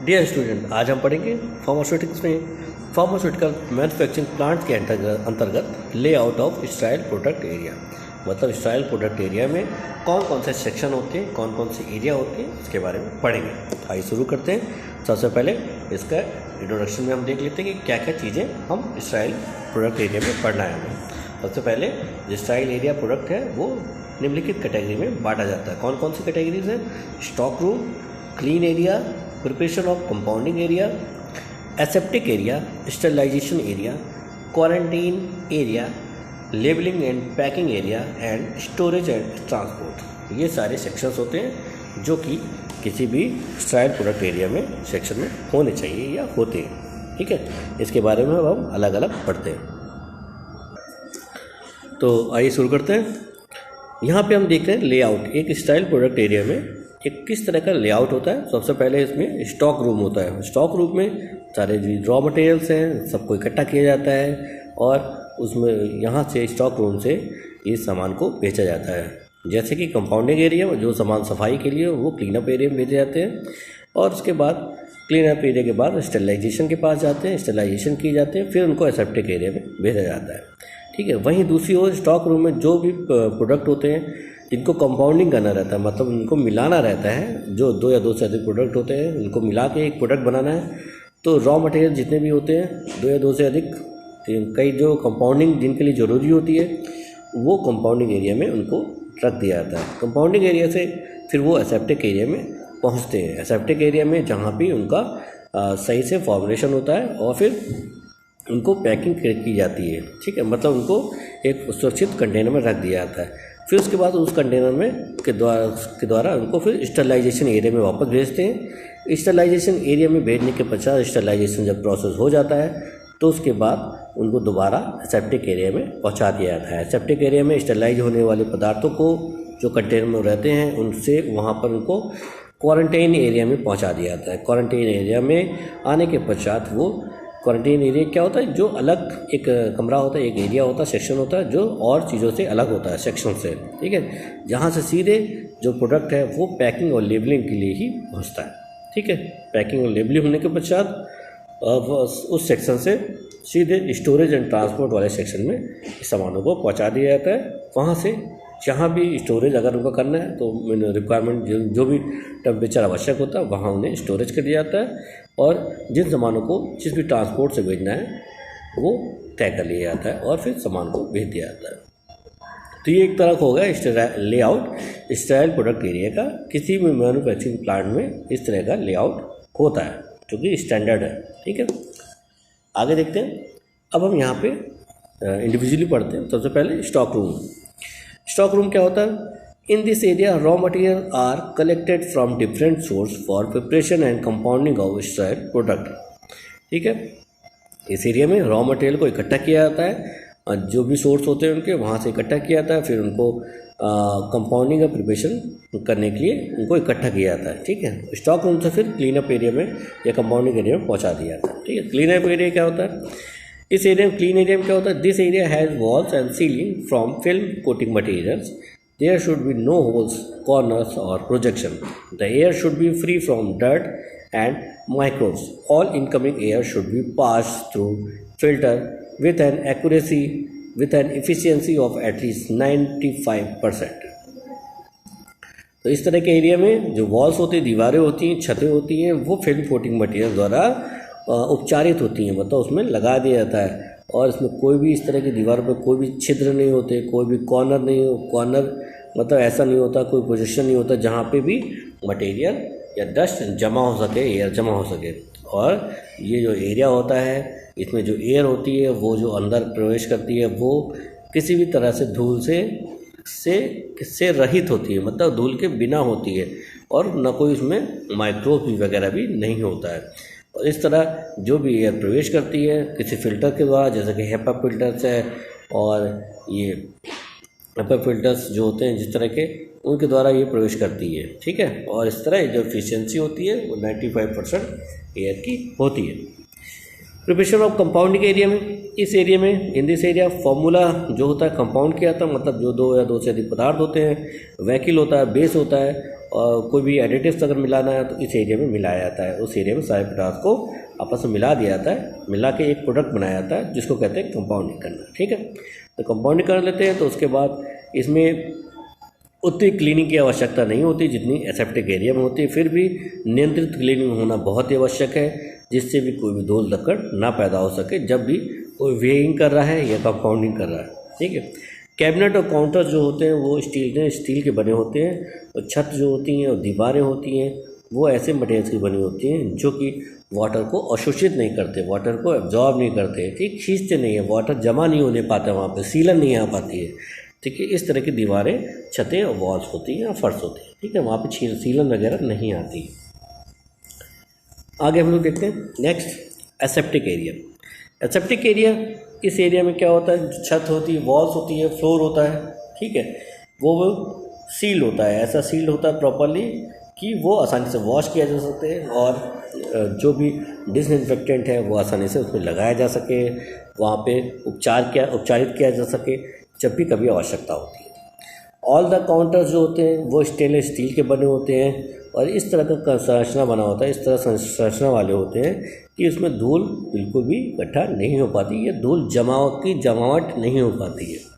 Dear student, आज हम पढ़ेंगे फार्मास्यूटिक्स में फार्मास्यूटिकल मैन्युफैक्चरिंग प्लांट के अंतर्गत layout of sterile product area. मतलब स्टाइल प्रोडक्ट एरिया में कौन कौन से सेक्शन होते हैं, कौन कौन से एरिया होते हैं, इसके बारे में पढ़ेंगे। आइए शुरू करते हैं। सबसे पहले इसका इंट्रोडक्शन में हम देख लेते हैं कि क्या क्या चीज़ें हम स्टाइल प्रोडक्ट एरिया में पढ़ना है हमें। सबसे पहले जो स्टाइल एरिया प्रोडक्ट है वो निम्नलिखित कैटेगरी में बांटा जाता है। कौन कौन सी कैटेगरीज हैं? Stock room, clean area, preparation of compounding area, aseptic area, sterilisation area, quarantine area, labelling and packing area and storage and transport. ये सारे सेक्शंस होते हैं जो कि किसी भी स्टाइल प्रोडक्ट एरिया में सेक्शन में होने चाहिए या होते हैं। ठीक है, इसके बारे में अब हम अलग अलग पढ़ते हैं। तो आइए शुरू करते हैं। यहाँ पे हम देख रहे हैं लेआउट। एक स्टाइल प्रोडक्ट एरिया में एक किस तरह का लेआउट होता है। सबसे पहले इसमें स्टॉक रूम होता है। स्टॉक रूम में सारे जो रॉ मटेरियल्स हैं सबको इकट्ठा किया जाता है और उसमें यहाँ से स्टॉक रूम से इस सामान को बेचा जाता है। जैसे कि कंपाउंडिंग एरिया में जो सामान सफाई के लिए वो क्लीन अप एरिया में भेजे जाते हैं और उसके बाद क्लीन अप एरिया के बाद स्टरलाइजेशन के पास जाते हैं, स्टरलाइजेशन किए जाते हैं, फिर उनको एसेप्टिक एरिया में भेजा जाता है। ठीक है, वहीं दूसरी ओर स्टॉक रूम में जो भी प्रोडक्ट होते हैं जिनको कंपाउंडिंग करना रहता है, मतलब उनको मिलाना रहता है, जो 2 या 2 से अधिक प्रोडक्ट होते हैं उनको मिला के एक प्रोडक्ट बनाना है, तो रॉ मटेरियल जितने भी होते हैं 2 या 2 से अधिक, कई जो कंपाउंडिंग जिनके लिए ज़रूरी होती है वो कंपाउंडिंग एरिया में उनको रख दिया जाता है। कंपाउंडिंग एरिया से फिर वो एसेप्टिक एरिया में पहुँचते हैं। एसेप्टिक एरिया में जहाँ भी उनका सही से फॉर्मुलेशन होता है और फिर उनको पैकिंग की जाती है। ठीक है, मतलब उनको एक सुरक्षित कंटेनर में रख दिया जाता है। फिर उसके बाद उस कंटेनर में के द्वारा उनको फिर स्टरलाइजेशन एरिया में वापस भेजते हैं। स्टरलाइजेशन एरिया में भेजने के पश्चात स्टरलाइजेशन जब प्रोसेस हो जाता है तो उसके बाद उनको दोबारा एसेप्टिक एरिया में पहुंचा दिया जाता है। एसेप्टिक एरिया में स्टरलाइज होने वाले पदार्थों को जो कंटेनर में रहते हैं उनसे वहाँ पर उनको क्वारंटाइन एरिया में पहुँचा दिया जाता है। क्वारंटाइन एरिया में आने के पश्चात वो क्वारंटाइन एरिया क्या होता है, जो अलग एक कमरा होता है, एक एरिया होता है, सेक्शन होता है जो और चीज़ों से अलग होता है सेक्शन से। ठीक है, जहाँ से सीधे जो प्रोडक्ट है वो पैकिंग और लेबलिंग के लिए ही पहुँचता है। ठीक है, पैकिंग और लेबलिंग होने के पश्चात उस सेक्शन से सीधे स्टोरेज एंड ट्रांसपोर्ट वाले सेक्शन में इस सामानों को पहुँचा दिया जाता है। वहाँ से जहाँ भी स्टोरेज अगर उनको करना है तो रिक्वायरमेंट जो भी टेम्परेचर आवश्यक होता है वहाँ उन्हें स्टोरेज कर दिया जाता है और जिन सामानों को जिस भी ट्रांसपोर्ट से भेजना है वो तय कर लिया जाता है और फिर सामान को भेज दिया जाता है। तो ये एक तरह का हो गया लेआउट स्टाइल प्रोडक्ट एरिया का। किसी भी मैन्युफैक्चरिंग प्लांट में इस तरह का लेआउट होता है जो कि स्टैंडर्ड है। ठीक है, आगे देखते हैं। अब हम यहाँ पे इंडिविजुअली पढ़ते हैं। सबसे पहले स्टॉक रूम। स्टॉक रूम क्या होता है? In this area raw material are collected from different source for preparation and compounding of sterile product. ठीक है, इस एरिया में रॉ मटेरियल को इकट्ठा किया जाता है, जो भी सोर्स होते हैं उनके वहाँ से इकट्ठा किया जाता है, फिर उनको कंपाउंडिंग और प्रिपरेशन करने के लिए उनको इकट्ठा किया जाता है। ठीक है, स्टॉक रूम से फिर क्लीन अप एरिया में या कंपाउंडिंग एरिया में पहुँचा दिया जाता है। ठीक है, क्लीन अप एरिया क्या होता है? इस एरिया में क्लीन एरिया में क्या होता है? This area has walls and ceiling from film coating materials. There should be no holes, corners और projection. The air should be free from dirt and microbes. All incoming air should be pass through filter with an accuracy with an efficiency of at least 95%। तो इस तरह के area में जो walls होती हैं, दीवारें होती हैं, छतें होती हैं, वो फिल्म कोटिंग मटेरियल द्वारा उपचारित होती हैं, मतलब उसमें लगा दिया जाता है और इसमें कोई भी इस तरह की दीवारों पर कोई भी छिद्र नहीं होते, कोई भी कॉर्नर नहीं हो, कॉर्नर मतलब ऐसा नहीं होता, कोई पोजीशन नहीं होता जहाँ पे भी मटेरियल या डस्ट जमा हो सके, एयर जमा हो सके। और ये जो एरिया होता है इसमें जो एयर होती है वो जो अंदर प्रवेश करती है वो किसी भी तरह से धूल से रहित होती है, मतलब धूल के बिना होती है और न कोई इसमें माइक्रोब वगैरह भी नहीं होता है। और इस तरह जो भी एयर प्रवेश करती है किसी फिल्टर के द्वारा, जैसे कि हेपा फिल्टर्स है और ये हेपा फिल्टर्स जो होते हैं जिस तरह के, उनके द्वारा ये प्रवेश करती है। ठीक है, और इस तरह जो एफिशिएंसी होती है वो 95% एयर की होती है। प्रिपरेशन ऑफ कंपाउंडिंग एरिया में, इस एरिया में इन दिस एरिया फॉर्मूला जो होता है कंपाउंड किया था, मतलब जो 2 या 2 से अधिक पदार्थ होते हैं, वैकिल होता है, बेस होता है कोई भी एडिटिव्स अगर मिलाना है तो इस एरिया में मिलाया जाता है। उस एरिया में सारे पदार्थ को आपस में मिला दिया जाता है, मिला के एक प्रोडक्ट बनाया जाता है जिसको कहते हैं कंपाउंडिंग करना। ठीक है, तो कंपाउंडिंग कर लेते हैं तो उसके बाद इसमें उतनी क्लीनिंग की आवश्यकता नहीं होती जितनी एसेप्टिक एरिया में होती है। फिर भी नियंत्रित क्लीनिंग होना बहुत ही आवश्यक है, जिससे भी कोई भी धूल धक्कड़ ना पैदा हो सके जब भी कोई वेइंग कर रहा है या कंपाउंडिंग कर रहा है। ठीक है, कैबिनेट और काउंटर जो होते हैं वो स्टील के बने होते हैं, और छत जो होती हैं और दीवारें होती हैं वो ऐसे मटेरियल्स की बनी होती हैं जो कि वाटर को अवशोषित नहीं करते, वाटर को एब्जॉर्ब नहीं करते, ठीक, खींचते नहीं है, वाटर जमा नहीं होने पाता, वहाँ पे सीलन नहीं आ पाती है। ठीक है, इस तरह की दीवारें, छतें और वॉल्स होती हैं या फर्श होती हैं। ठीक है, वहाँ पे सीलन वगैरह नहीं आती। आगे हम लोग देखते हैं next aseptic area. Aseptic area, इस एरिया में क्या होता है, छत होती है, वॉल्स होती है, फ्लोर होता है। ठीक है, वो सील होता है, ऐसा सील होता है प्रॉपरली कि वो आसानी से वॉश किया जा सकते हैं, और जो भी डिसइंफेक्टेंट है वो आसानी से उसमें लगाया जा सके, वहाँ पे उपचारित किया जा सके जब भी कभी आवश्यकता होती है। ऑल द काउंटर्स जो होते हैं वो स्टेनलेस स्टील के बने होते हैं, और इस तरह का संरचना बना होता है, इस तरह संरचना वाले होते हैं कि उसमें धूल बिल्कुल भी इकट्ठा नहीं हो पाती, या धूल जमावट नहीं हो पाती है।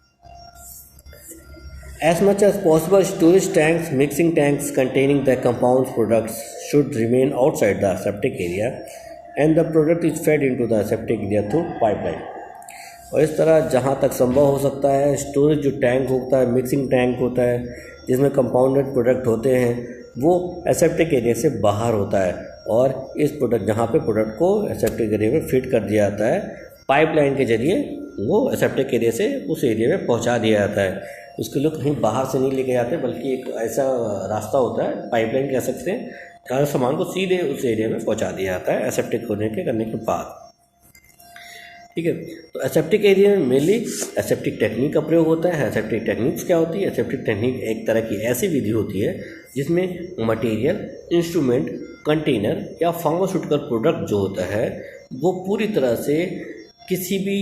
As much as possible, storage tanks, mixing tanks containing the compounds products should remain outside the aseptic area, and the product is fed into the aseptic area through pipeline. और इस तरह जहाँ तक संभव हो सकता है, स्टोरेज जो टैंक होता है, मिक्सिंग टैंक होता है जिसमें कंपाउंडेड प्रोडक्ट होते हैं, वो एसेप्टिक एरिया से बाहर होता है, और इस प्रोडक्ट जहाँ पे प्रोडक्ट को एसेप्टिक एरिया में फिट कर दिया जाता है, पाइपलाइन के जरिए वो एसेप्टिक एरिया से उस एरिया में पहुँचा दिया जाता है। उसके लिए कहीं बाहर से नहीं लेके जाते, बल्कि एक ऐसा रास्ता होता है, पाइपलाइन कह सकते हैं, जहाँ सामान को सीधे उस एरिया में पहुँचा दिया जाता है एसेप्टिक करने के बाद। ठीक है, तो एसेप्टिक एरिया में मेनली एसेप्टिक टेक्निक का प्रयोग होता है। एसेप्टिक टेक्निक्स क्या होती है? एसेप्टिक टेक्निक एक तरह की ऐसी विधि होती है जिसमें मटेरियल, इंस्ट्रूमेंट, कंटेनर या फार्मास्यूटिकल प्रोडक्ट जो होता है वो पूरी तरह से किसी भी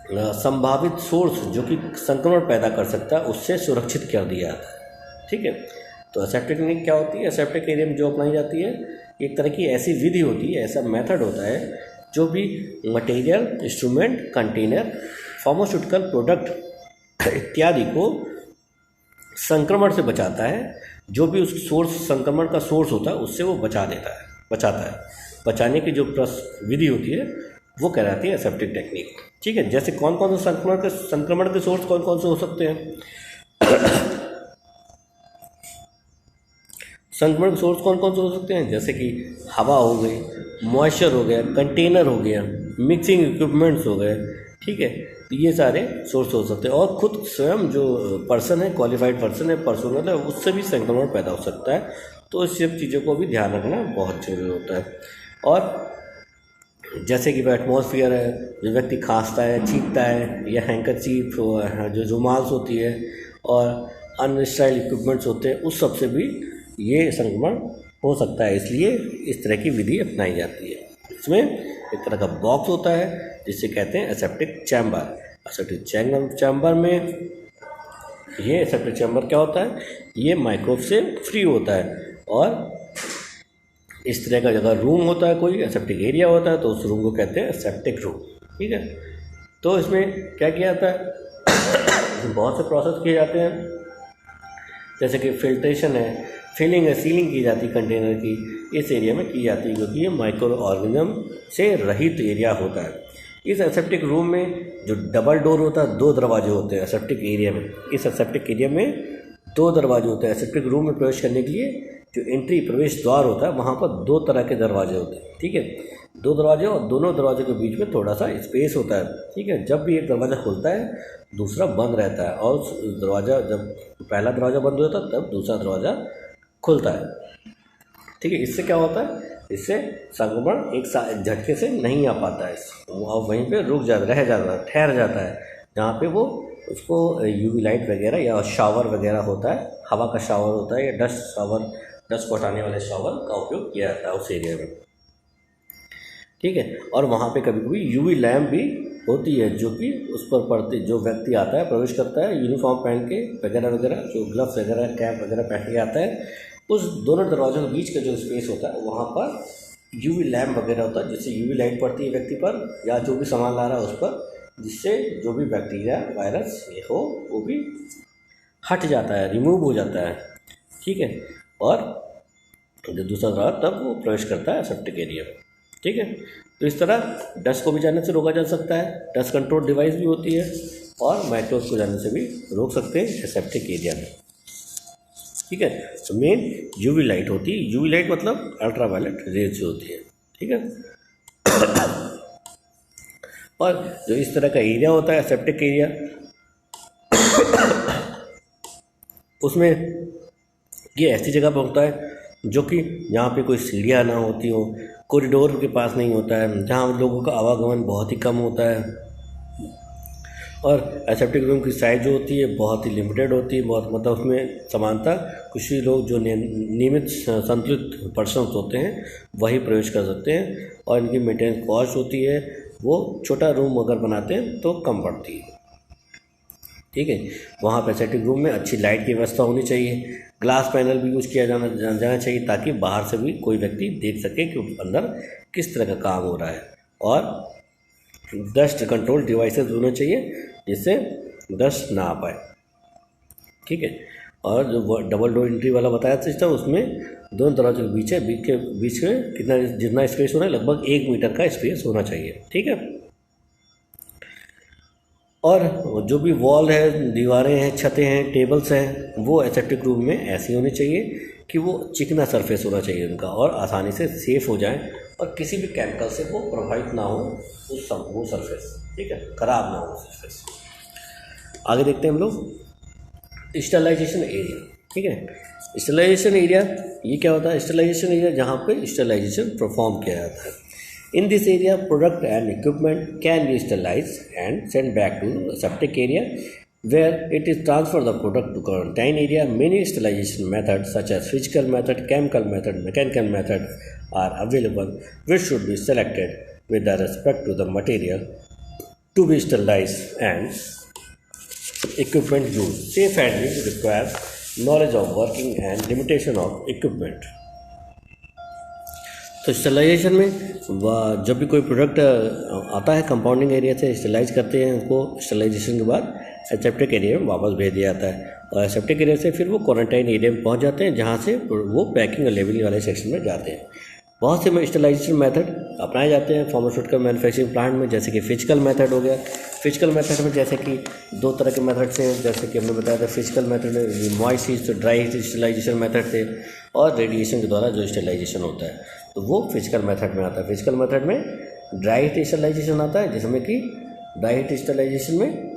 संभावित सोर्स जो कि संक्रमण पैदा कर सकता है उससे सुरक्षित कर दिया जाता है। ठीक है, तो एसेप्टिक टेक्निक क्या होती है? एसेप्टिक एरिया में जो अपनाई जाती है एक तरह की ऐसी विधि होती है, ऐसा मेथड होता है जो भी material, instrument, container, pharmaceutical product इत्यादि को संक्रमण से बचाता है। जो भी उस संक्रमण का सोर्स होता है उससे वो बचाता है। बचाने की जो विधि होती है वो कहलाती है एसेप्टिक टेक्निक। ठीक है, जैसे कौन कौन से संक्रमण के सोर्स कौन कौन से हो सकते हैं? संक्रमण के सोर्स कौन कौन से हो सकते हैं? जैसे कि हवा हो गई, मॉइस्चर हो गया, कंटेनर हो गया, मिक्सिंग इक्विपमेंट्स हो गए। ठीक है, तो ये सारे सोर्स हो सकते हैं, और खुद स्वयं जो पर्सन है, क्वालिफाइड पर्सन है, पर्सनल है, उससे भी संक्रमण पैदा हो सकता है। तो इस सब चीज़ों को भी ध्यान रखना बहुत जरूरी होता है। और जैसे कि एटमॉस्फेयर है, जो व्यक्ति खांसता है, छींकता है, या हैंकरचीफ जो रुमाल्स होती है और अनस्टाइल इक्विपमेंट्स होते हैं, उस सब से भी ये संक्रमण हो सकता है। इसलिए इस तरह की विधि अपनाई जाती है। इसमें एक तरह का बॉक्स होता है जिसे कहते हैं एसेप्टिक चैम्बर। एसेप्टिक चैम्बर में ये एसेप्टिक चैम्बर क्या होता है? ये माइक्रोब से फ्री होता है, और इस तरह का जगह रूम होता है, कोई एसेप्टिक एरिया होता है, तो उस रूम को कहते हैं एसेप्टिक रूम। ठीक है, तो इसमें क्या किया जाता है? बहुत से प्रोसेस किए जाते हैं, जैसे कि फिल्ट्रेशन है, फिलिंग है, सीलिंग की जाती है कंटेनर की, इस एरिया में की जाती है क्योंकि ये माइक्रो ऑर्गेनिज्म से रहित एरिया होता है। इस एसेप्टिक रूम में जो डबल डोर होता है, 2 दरवाजे होते हैं एसेप्टिक एरिया में। इस एसेप्टिक एरिया में 2 दरवाजे होते हैं। एसेप्टिक रूम में प्रवेश करने के लिए जो प्रवेश द्वार होता है वहाँ पर 2 तरह के दरवाजे होते हैं। ठीक है, 2 दरवाजे, और दोनों दरवाजे के बीच में थोड़ा सा स्पेस होता है। ठीक है, जब भी एक दरवाज़ा खुलता है दूसरा बंद रहता है, और दरवाज़ा जब पहला दरवाज़ा बंद होता है तब दूसरा दरवाज़ा खुलता है। ठीक है, इससे क्या होता है? इससे संक्रमण एक झटके से नहीं आ पाता है, वो वहीं पे ठहर जाता है, जहाँ पे वो उसको यूवी लाइट वगैरह या शावर वगैरह होता है, हवा का शावर होता है, या डस्ट को हटाने वाले शावर का उपयोग किया जाता है उस एरिया में। ठीक है, और वहाँ पे कभी कभी यूवी लैम्प भी होती है जो कि उस पर पड़ती, जो व्यक्ति आता है प्रवेश करता है यूनिफॉर्म पहन के वगैरह वगैरह, जो ग्लव्स वगैरह कैप वगैरह पहन के आता है, उस दोनों दरवाजों के बीच का जो स्पेस होता है वहाँ पर यूवी लैम्प वगैरह होता है, जिससे यूवी लाइट पड़ती है व्यक्ति पर या जो भी सामान ला रहा है उस पर, जिससे जो भी बैक्टीरिया वायरस ये हो वो भी हट जाता है, रिमूव हो जाता है। ठीक है, और जो दूसरा दरवाजा तब वो प्रवेश करता है सेप्टिक एरिया में। ठीक है, तो इस तरह डस्ट को भी जाने से रोका जा सकता है, डस्ट कंट्रोल डिवाइस भी होती है, और माइक्रोब्स को जाने से भी रोक सकते हैं सेप्टिक एरिया में। ठीक है, तो मेन यूवी लाइट होती है, यूवी लाइट मतलब अल्ट्रावायलेट रेज जो होती है। ठीक है, और जो इस तरह का एरिया होता है सेप्टिक एरिया, उसमें ये ऐसी जगह पर होता है जो कि जहाँ पे कोई सीढ़ियाँ ना होती हो, कॉरिडोर के पास नहीं होता है, जहाँ लोगों का आवागमन बहुत ही कम होता है, और एसेप्टिक रूम की साइज़ जो होती है बहुत ही लिमिटेड होती है, बहुत मतलब उसमें समानता कुछ ही लोग जो नियमित संतुलित पर्सन्स होते हैं वही प्रवेश कर सकते हैं, और इनकी मेंटेनेंस कॉस्ट होती है वो छोटा रूम अगर बनाते हैं तो कम पड़ती है। ठीक है, वहाँ पर एसेप्टिक रूम में अच्छी लाइट की व्यवस्था होनी चाहिए, ग्लास पैनल भी यूज़ किया जाना चाहिए ताकि बाहर से भी कोई व्यक्ति देख सके कि अंदर किस तरह का काम हो रहा है, और डस्ट कंट्रोल डिवाइसेस होने चाहिए जिससे डस्ट ना आ पाए। ठीक है, और जो डबल डोर एंट्री वाला बताया सिस्टम, उसमें दोनों दरवाजों के बीच में कितना जितना स्पेस होना है लगभग 1 मीटर का स्पेस होना चाहिए। ठीक है, और जो भी वॉल है, दीवारें हैं, छतें हैं, टेबल्स हैं, वो एसेप्टिक रूम में ऐसी होनी चाहिए कि वो चिकना सरफेस होना चाहिए उनका, और आसानी से सेफ हो जाए, और किसी भी केमिकल से वो प्रभावित ना हो वो सरफेस। ठीक है, खराब ना हो सरफेस। आगे देखते हैं हम लोग स्टरलाइजेशन एरिया। ठीक है, स्टरलाइजेशन एरिया ये क्या होता है? स्टरलाइजेशन एरिया जहाँ पे स्टरलाइजेशन परफॉर्म किया जाता है। In this area, product and equipment can be sterilized and sent back to the septic area where it is transferred the product to quarantine area. Many sterilization methods such as physical method, chemical method, mechanical method are available, which should be selected with the respect to the material to be sterilized and equipment used. Safe handling requires knowledge of working and limitation of equipment. तो sterilization में जब भी कोई product आता है compounding area से, sterilise करते हैं उसको, स्टरलाइजेशन के बाद एसेप्टिक एरिया में वापस भेज दिया जाता है, और एसेप्टिक एरिया से फिर वो क्वारंटाइन एरिया में पहुंच जाते हैं जहां से वो पैकिंग और लेबलिंग वाले सेक्शन में जाते हैं। बहुत से स्टरलाइजेशन मेथड अपनाए जाते हैं फार्मास्यूटिकल मैन्युफैक्चरिंग प्लांट में, जैसे कि फिजिकल मेथड हो गया। फिजिकल मेथड में जैसे कि 2 तरह के मेथड थे, जैसे कि हमने बताया था फिजिकल मेथड में moist heat, dry heat sterilisation method थे, और रेडिएशन के द्वारा जो स्टरलाइजेशन होता है तो वो फिजिकल मेथड में आता है। फिजिकल मेथड में ड्राई हीट स्टरलाइजेशन आता है, जिसमें कि ड्राई हीट स्टरलाइजेशन में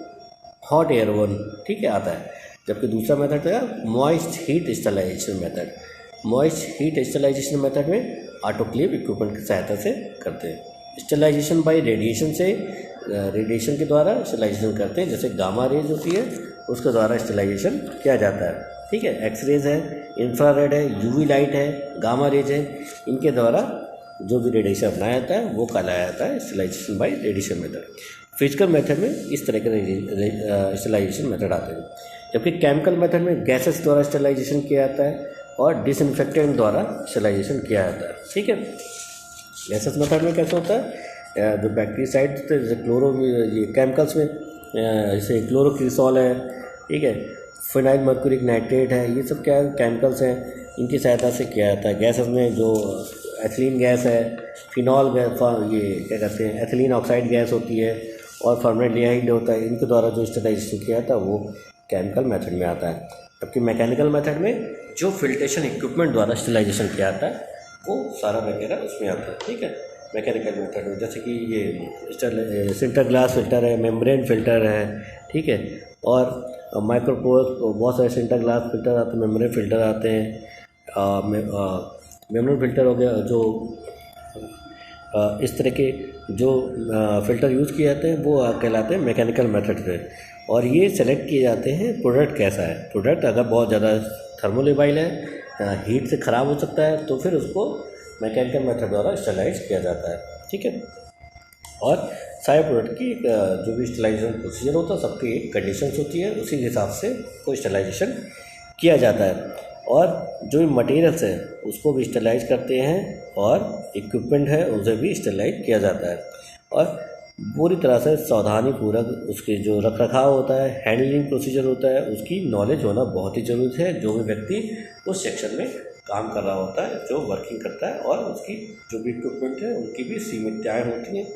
हॉट एयर ओवन, ठीक है, आता है, जबकि दूसरा मेथड है moist heat sterilisation method. Moist heat sterilisation method में ऑटोक्लेव इक्विपमेंट की सहायता से करते हैं। स्टरलाइजेशन बाई रेडिएशन से, रेडिएशन के द्वारा स्टरलाइजेशन करते हैं, जैसे गामा रेज होती है उसके द्वारा स्टरलाइजेशन किया जाता है। ठीक है, एक्सरेज है, इंफ्रारेड है, यूवी लाइट है, गामा रेज है, इनके द्वारा जो भी रेडिएशन अपनाया जाता है वो कहलाया जाता है sterilisation by radiation method. Physical method में इस तरह के स्टरलाइजेशन मेथड आते हैं, जबकि केमिकल मेथड में गैसेस द्वारा स्टरलाइजेशन किया जाता है और डिसइंफेक्टेंट द्वारा स्टरलाइजेशन किया जाता है। ठीक है, गैसेस मेथड में कैसे होता है, जो बैक्टीरियासाइड जैसे ये केमिकल्स में जैसे क्लोरोक्रिसॉल है, ठीक है, फिनाइल मर्क्यूरिक नाइट्रेट है, ये सब क्या है केमिकल्स हैं, इनकी सहायता से किया जाता है। गैसेस में जो एथिलीन गैस है, फिनॉल गैस, ये क्या कहते हैं एथिलीन ऑक्साइड गैस होती है, और फॉर्मेल्डिहाइड होता है, इनके द्वारा जो स्टरलाइजेशन किया जाता है वो केमिकल मेथड में आता है। जबकि मैकेनिकल मेथड में जो फिल्ट्रेशन इक्विपमेंट द्वारा स्टरलाइजेशन किया जाता है वो सारा वगैरह उसमें आता है। ठीक है, मैकेनिकल मेथड में जैसे कि ये सिंटर ग्लास फिल्टर है, मेम्ब्रेन फिल्टर है, ठीक है, और माइक्रोपोर्स, बहुत सारे सिंटर ग्लास फिल्टर आते हैं, मेम्ब्रेन फिल्टर आते हैं। मेम्ब्रेन फिल्टर हो गया, जो इस तरह के जो फ़िल्टर यूज़ किए जाते हैं वो कहलाते हैं मैकेनिकल मेथड से, और ये सेलेक्ट किए जाते हैं प्रोडक्ट कैसा है। प्रोडक्ट अगर बहुत ज़्यादा थर्मोलेबाइल है, हीट से ख़राब हो सकता है, तो फिर उसको मैकेनिकल मेथड द्वारा स्टरलाइज किया जाता है। ठीक है, और सारे प्रोडक्ट की एक जो भी स्टरलाइजेशन प्रोसीजर होता है सबकी एक कंडीशंस होती है, उसी के हिसाब से कोई स्टरलाइजेशन किया जाता है। और जो मटेरियल्स हैं उसको भी स्टरलाइज करते हैं और इक्विपमेंट है उसे भी स्टरलाइज किया जाता है। और पूरी तरह से सावधानी पूर्वक उसके जो रख रखाव होता है, हैंडलिंग प्रोसीजर होता है, उसकी नॉलेज होना बहुत ही ज़रूरी है। जो भी व्यक्ति उस सेक्शन में काम कर रहा होता है, जो वर्किंग करता है, और उसकी जो भी इक्विपमेंट है उनकी भी सीमितताएँ होती हैं,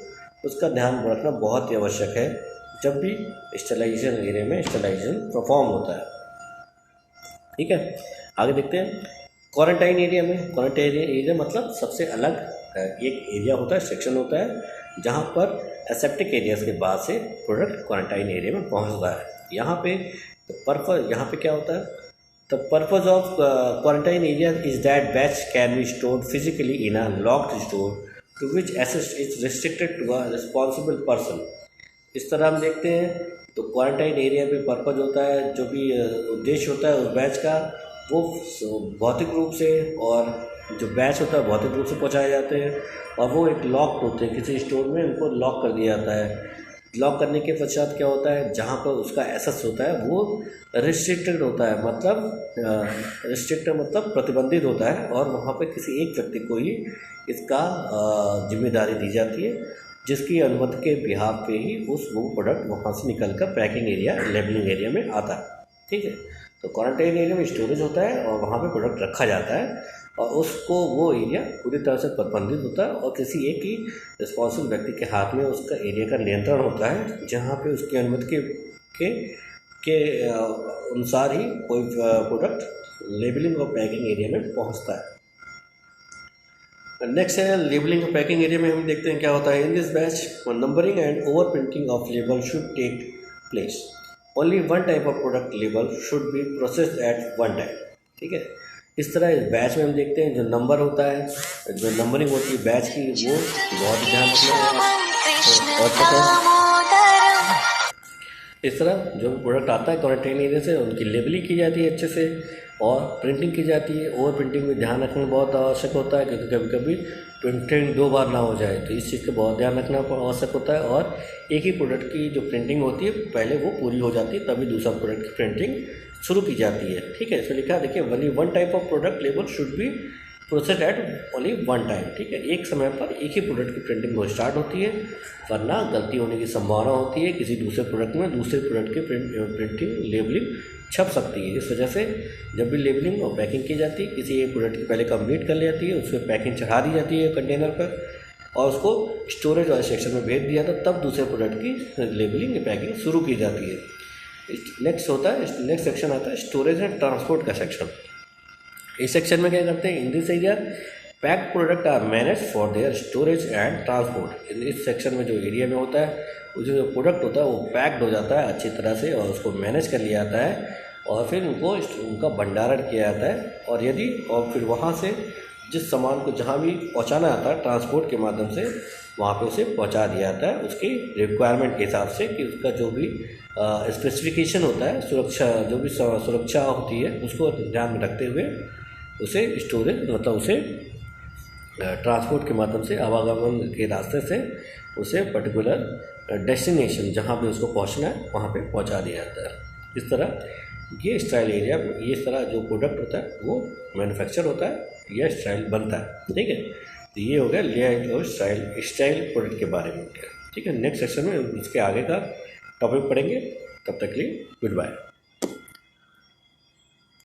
उसका ध्यान रखना बहुत ही आवश्यक है जब भी स्टरलाइजेशन एरिया में स्टरलाइजेशन परफॉर्म होता है। ठीक है, आगे देखते हैं। क्वारंटाइन एरिया में, क्वारंटाइन एरिया मतलब सबसे अलग एक एरिया होता है, सेक्शन होता है, जहाँ पर एसेप्टिक एरियाज के बाद से प्रोडक्ट क्वारंटाइन एरिया में पहुँचता है। यहाँ पे यहाँ पे क्या होता है, the purpose of quarantine area is that batch can be stored physically in a locked store to which access is restricted to a responsible person. इस तरह हम देखते हैं तो क्वारंटाइन एरिया में पर्पज होता है, जो भी उद्देश्य होता है उस बैच का, वो भौतिक रूप से, और जो बैच होता है भौतिक रूप से पहुंचाए जाते हैं, और वो एक लॉक होते हैं किसी स्टोर में, उनको लॉक कर दिया जाता है। लॉक करने के पश्चात क्या होता है, जहाँ पर उसका एक्सेस होता है वो रिस्ट्रिक्टेड होता है, मतलब रिस्ट्रिक्टेड मतलब प्रतिबंधित होता है, और वहाँ पर किसी एक व्यक्ति को ही इसका जिम्मेदारी दी जाती है, जिसकी अनुमति के बिहाफ पे ही वो प्रोडक्ट वहाँ से निकलकर पैकिंग एरिया, लेबलिंग एरिया में आता है। ठीक है, तो क्वारंटाइन एरिया में स्टोरेज होता है और वहाँ पे प्रोडक्ट रखा जाता है, और उसको वो एरिया पूरी तरह से प्रतिबंधित होता है, और किसी एक ही रिस्पॉन्सिबल व्यक्ति के हाथ में उसका एरिया का नियंत्रण होता है, जहाँ पे उसकी अनुमति के अनुसार ही कोई प्रोडक्ट लेबलिंग और पैकिंग एरिया में पहुँचता है। नेक्स्ट है लेबलिंग और पैकिंग एरिया में हम देखते हैं क्या होता है। In this batch numbering and over printing of label should take place. Only one type of product label should be processed at one time. ठीक है, इस तरह इस बैच में हम देखते हैं जो नंबर होता है, जो नंबरिंग होती है बैच की, वो बहुत ध्यान रखना है। इस तरह जो प्रोडक्ट आता है क्वारंटाइन एरिया से, उनकी लेबलिंग की जाती है अच्छे से, और प्रिंटिंग की जाती है। ओवर प्रिंटिंग में ध्यान रखना बहुत आवश्यक होता है, क्योंकि कभी कभी प्रिंटिंग 2 बार ना हो जाए, तो इस चीज़ का बहुत ध्यान रखना आवश्यक होता है। और एक ही प्रोडक्ट की जो प्रिंटिंग होती है पहले वो पूरी हो जाती है, तभी दूसरा प्रोडक्ट की प्रिंटिंग शुरू की जाती है। ठीक है, इसमें लिखा है देखिए, only one type of product label should be process at only one time. ठीक है, एक समय पर एक ही प्रोडक्ट की प्रिंटिंग वो स्टार्ट होती है, वरना गलती होने की संभावना होती है, किसी दूसरे प्रोडक्ट में दूसरे प्रोडक्ट की प्रिंटिंग लेबलिंग छप सकती है। इस वजह से जब भी लेबलिंग और पैकिंग की जाती है, किसी एक प्रोडक्ट की पहले कंप्लीट कर ली जाती है, उसमें पैकिंग चढ़ा दी जाती है कंटेनर पर, और उसको स्टोरेज वाले सेक्शन में भेज दिया था, तब दूसरे प्रोडक्ट की लेबलिंग या पैकिंग शुरू की जाती है। नेक्स्ट सेक्शन आता है स्टोरेज एंड ट्रांसपोर्ट का सेक्शन। इस सेक्शन में क्या करते हैं, in this area packed product are manage for their storage and transport. इस सेक्शन में जो एरिया में होता है, उसमें जो प्रोडक्ट होता है वो पैक्ड हो जाता है अच्छी तरह से, और उसको मैनेज कर लिया जाता है, और फिर उनका भंडारण किया जाता है, और फिर वहाँ से जिस सामान को जहाँ भी पहुँचाना आता है ट्रांसपोर्ट के माध्यम से, वहाँ पे उसे पहुँचा दिया जाता है उसकी रिक्वायरमेंट के हिसाब से, कि उसका जो भी स्पेसिफिकेशन होता है, जो भी सुरक्षा होती है, उसको ध्यान में रखते हुए उसे स्टोरेज मतलब उसे ट्रांसपोर्ट के माध्यम से, आवागमन के रास्ते से उसे पर्टिकुलर डेस्टिनेशन जहाँ पे उसको पहुँचना है वहाँ पे पहुँचा दिया जाता है। इस तरह ये स्टाइल एरिया, इस तरह जो प्रोडक्ट होता है वो मैन्युफैक्चर होता है या स्टाइल बनता है। ठीक है, तो ये हो गया लेआउट और स्टाइल प्रोडक्ट के बारे में। ठीक है, नेक्स्ट सेक्शन में इसके आगे का टॉपिक पढ़ेंगे, तब तक के लिए गुड बाय।